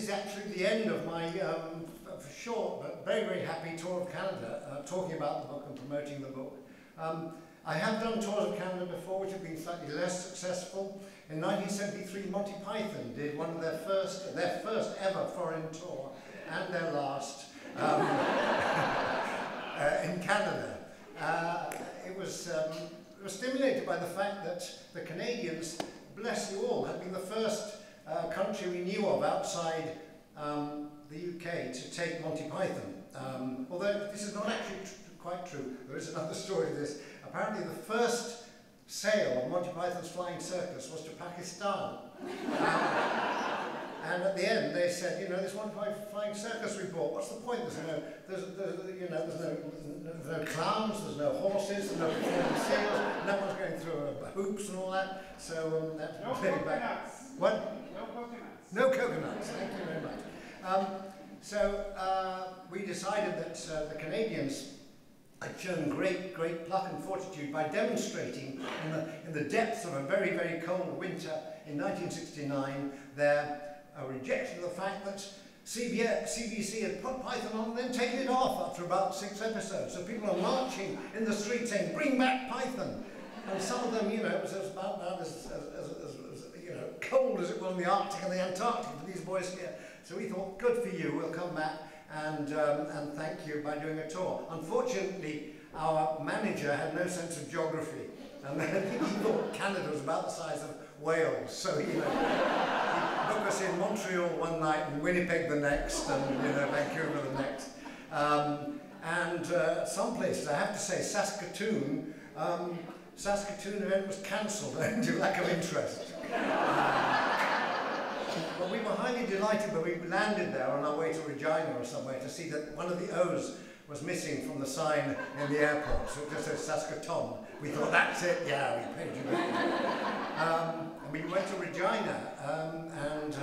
is actually the end of my short but very, very happy tour of Canada, talking about the book and promoting the book. I have done tours of Canada before, which have been slightly less successful. In 1973, Monty Python did one of their first ever foreign tour, and their last, in Canada. It was stimulated by the fact that the Canadians, bless you all, had been the first country we knew of outside the UK to take Monty Python. Although this is not actually quite true, there is another story to this. Apparently the first sale of Monty Python's Flying Circus was to Pakistan. And at the end they said, you know, this Monty Python Flying Circus we bought, what's the point? There's no clowns, there's no horses, there's no performing seals, no one's going through hoops and all that. So that's no coconuts. What? No coconuts. No coconuts, thank you very much. So we decided that the Canadians had shown great pluck and fortitude by demonstrating in the depths of a very, very cold winter in 1969 their rejection of the fact that CBC had put Python on and then taken it off after about 6 episodes. So people are marching in the street saying, "Bring back Python!" And some of them, you know, it was about as you know, cold as it was in the Arctic and the Antarctic for these boys here. So we thought, good for you, we'll come back and thank you by doing a tour. Unfortunately, our manager had no sense of geography, and I think he thought Canada was about the size of Wales. So he booked us in Montreal one night and Winnipeg the next, and Vancouver the next. And some places, I have to say, Saskatoon event was cancelled due to lack of interest. But we were highly delighted when we landed there on our way to Regina or somewhere to see that one of the O's was missing from the sign in the airport. So it just says Saskatoon. We thought, that's it, yeah, we paid you back. And we went to Regina, and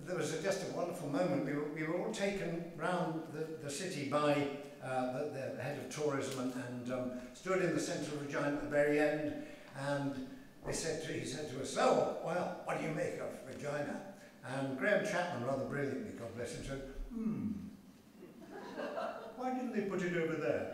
there was just a wonderful moment. We were all taken round the city by the head of tourism and stood in the centre of Regina at the very end, and he said to us, "So, well, what do you make of Regina?" And Graham Chapman, rather brilliantly, God bless him, said, "Why didn't they put it over there?"